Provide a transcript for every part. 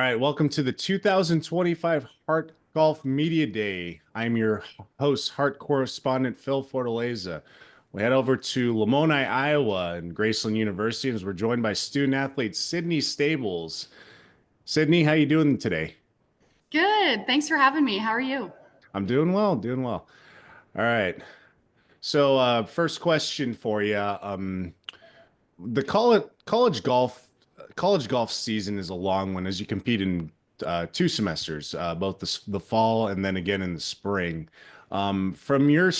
All right, welcome to the 2025 Heart Golf Media Day. I'm your host, Heart correspondent Phil Fortaleza. We head over to Lamoni, Iowa, and Graceland University, as we're joined by student athlete Sydney Stables. Sydney, how you doing today? Good. Thanks for having me. How are you? I'm doing well, doing well. All right. So, first question for you. The college golf season is a long one as you compete in two semesters, both the fall and then again in the spring. From your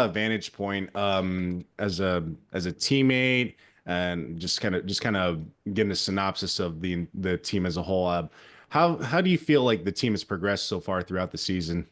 vantage point, as a teammate, and just kind of getting a synopsis of the team as a whole. How do you feel like the team has progressed so far throughout the season?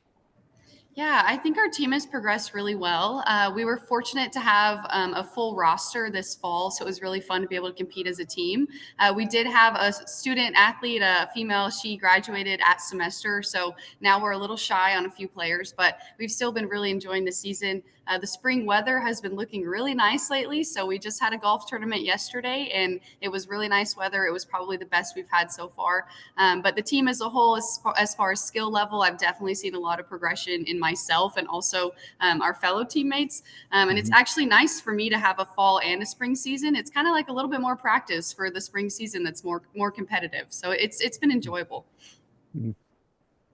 Yeah, I think our team has progressed really well. We were fortunate to have a full roster this fall, so it was really fun to be able to compete as a team. We did have a student athlete, a female. She graduated at semester, so now we're a little shy on a few players, but we've still been really enjoying the season. The spring weather has been looking really nice lately, so we just had a golf tournament yesterday, and it was really nice weather. It was probably the best we've had so far. But the team as a whole, as far as skill level, I've definitely seen a lot of progression in myself and also our fellow teammates. And it's Mhm. actually nice for me to have a fall and a spring season. It's kind of like a little bit more practice for the spring season that's more competitive. So it's been enjoyable.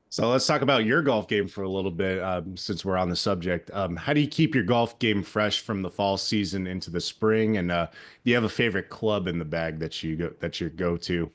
So let's talk about your golf game for a little bit, since we're on the subject. How do you keep your golf game fresh from the fall season into the spring? And do you have a favorite club in the bag that's your go-to?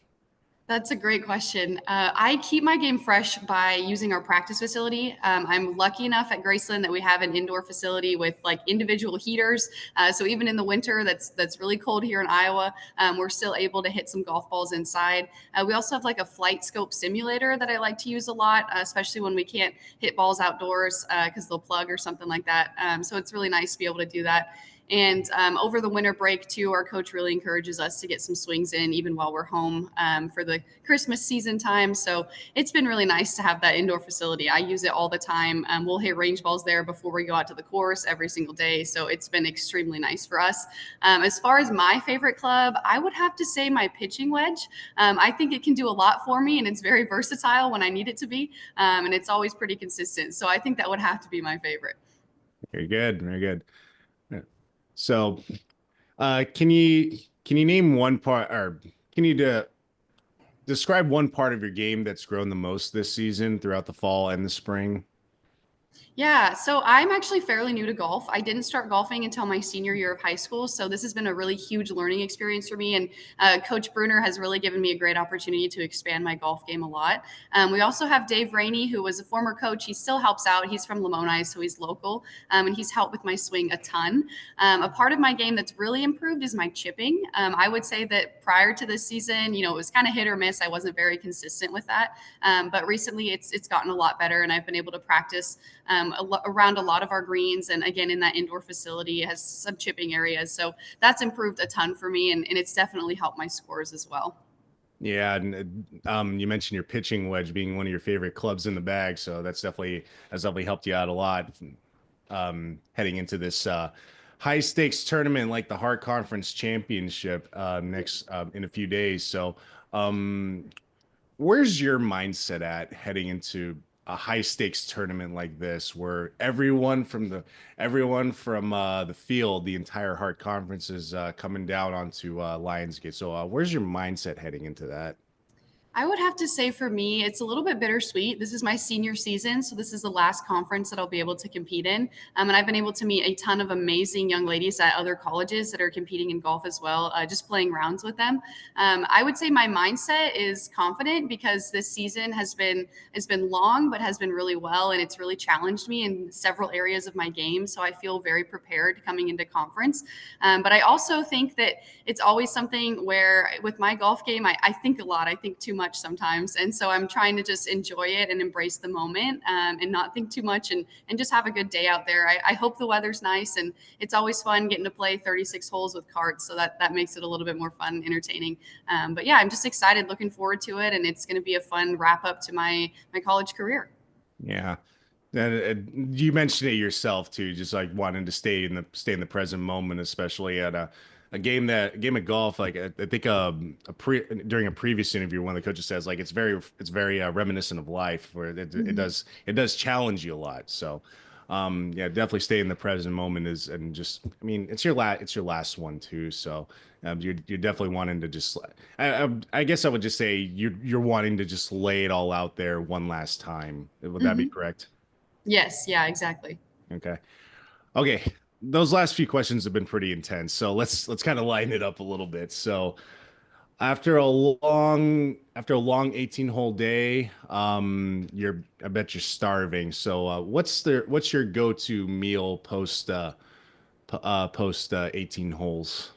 That's a great question. I keep my game fresh by using our practice facility. I'm lucky enough at Graceland that we have an indoor facility with like individual heaters. So even in the winter, that's really cold here in Iowa, we're still able to hit some golf balls inside. We also have like a flight scope simulator that I like to use a lot, especially when we can't hit balls outdoors because they'll plug or something like that. So it's really nice to be able to do that. And over the winter break, too, our coach really encourages us to get some swings in even while we're home for the Christmas season time. So it's been really nice to have that indoor facility. I use it all the time. We'll hit range balls there before we go out to the course every single day. So it's been extremely nice for us. As far as my favorite club, I would have to say my pitching wedge. I think it can do a lot for me and it's very versatile when I need it to be. And it's always pretty consistent. So I think that would have to be my favorite. Very good, very good. Yeah. So, can you name one part, or can you describe one part of your game that's grown the most this season throughout the fall and the spring? Yeah, so I'm actually fairly new to golf. I didn't start golfing until my senior year of high school, so this has been a really huge learning experience for me. And Coach Bruner has really given me a great opportunity to expand my golf game a lot. We also have Dave Rainey, who was a former coach. He still helps out. He's from Lamoni, so he's local, and he's helped with my swing a ton. A part of my game that's really improved is my chipping. I would say that prior to this season, it was kind of hit or miss. I wasn't very consistent with that, but recently it's gotten a lot better, and I've been able to practice around a lot of our greens. And again, in that indoor facility, it has some chipping areas. So that's improved a ton for me. And it's definitely helped my scores as well. Yeah, and you mentioned your pitching wedge being one of your favorite clubs in the bag, so that's definitely helped you out a lot, heading into this high stakes tournament like the Hart Conference Championship next in a few days. So, um, where's your mindset at heading into a high stakes tournament like this, where everyone from the field, the entire Hart Conference is coming down onto Lionsgate. So, where's your mindset heading into that? I would have to say for me, it's a little bit bittersweet. This is my senior season, so this is the last conference that I'll be able to compete in. And I've been able to meet a ton of amazing young ladies at other colleges that are competing in golf as well, just playing rounds with them. I would say my mindset is confident because this season has been long, but has been really well, and it's really challenged me in several areas of my game. So I feel very prepared coming into conference. But I also think that it's always something where with my golf game, I think a lot. I think too much sometimes. And so I'm trying to just enjoy it and embrace the moment and not think too much and just have a good day out there. I hope the weather's nice and it's always fun getting to play 36 holes with carts. So that makes it a little bit more fun and entertaining. But yeah, I'm just excited, looking forward to it. And it's going to be a fun wrap up to my college career. Yeah. And you mentioned it yourself too, just like wanting to stay in the present moment, especially at a game of golf. Like I think during a previous interview, one of the coaches says like it's very reminiscent of life, where Mhm. it does challenge you a lot. So yeah, definitely stay in the present moment is and just I mean it's your last one too. So you're definitely wanting to just I guess I would just say you're wanting to just lay it all out there one last time. Would that be Mhm. correct? Yes, yeah, exactly. Okay. Okay, those last few questions have been pretty intense, so let's kind of lighten it up a little bit. So after a long 18 hole day, you're I bet you're starving. So what's your go-to meal post 18 holes?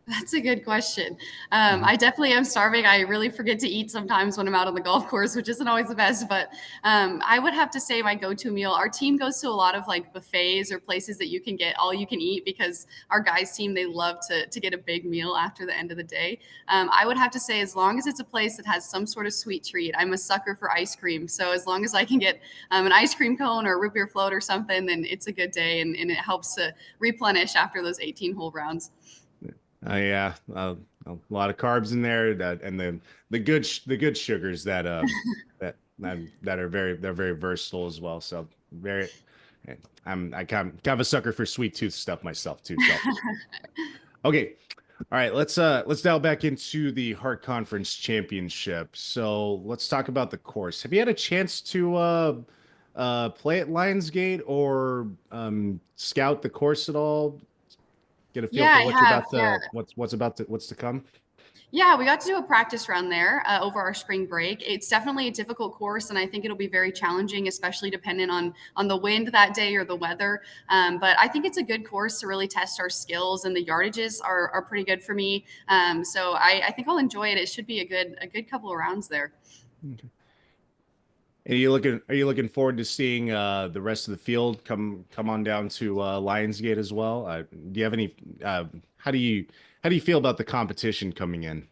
That's a good question. Mhm. I definitely am starving. I really forget to eat sometimes when I'm out on the golf course, which isn't always the best. But I would have to say my go-to meal. Our team goes to a lot of like buffets or places that you can get all you can eat because our guys team they love to get a big meal after the end of the day. I would have to say as long as it's a place that has some sort of sweet treat. I'm a sucker for ice cream, so as long as I can get an ice cream cone or a root beer float or something, then it's a good day and it helps to replenish after those 18 hole rounds. Yeah, a lot of carbs in there that and the good sugars that are they're very versatile as well. So very I kind of a sucker for sweet tooth stuff myself too. So okay, all right, let's dial back into the Hart Conference Championship. So let's talk about the course. Have you had a chance to play at Lionsgate or scout the course at all? Get a feel Yeah, for I what you're have. about Yeah. to what's to come? Yeah, we got to do a practice round there over our spring break. It's definitely a difficult course, and I think it'll be very challenging, especially depending on the wind that day or the weather. But I think it's a good course to really test our skills, and the yardages are pretty good for me. So I think I'll enjoy it. It should be a good couple of rounds there. Okay. And are you looking forward to seeing the rest of the field come on down to Lionsgate as well? Do you have any how do you how do you feel about the competition coming in?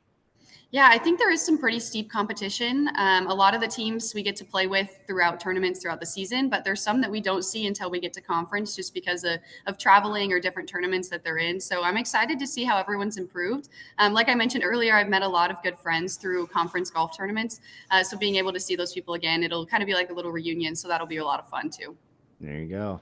Yeah, I think there is some pretty steep competition. A lot of the teams we get to play with throughout tournaments throughout the season, but there's some that we don't see until we get to conference just because of traveling or different tournaments that they're in. So I'm excited to see how everyone's improved. Like I mentioned earlier, I've met a lot of good friends through conference golf tournaments. So being able to see those people again, it'll kind of be like a little reunion. So that'll be a lot of fun too. There you go.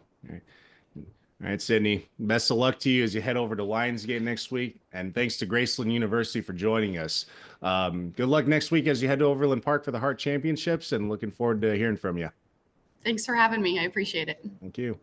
All right, Sydney. Best of luck to you as you head over to Lionsgate next week. And thanks to Graceland University for joining us. Good luck next week as you head to Overland Park for the Hart Championships and looking forward to hearing from you. Thanks for having me. I appreciate it. Thank you.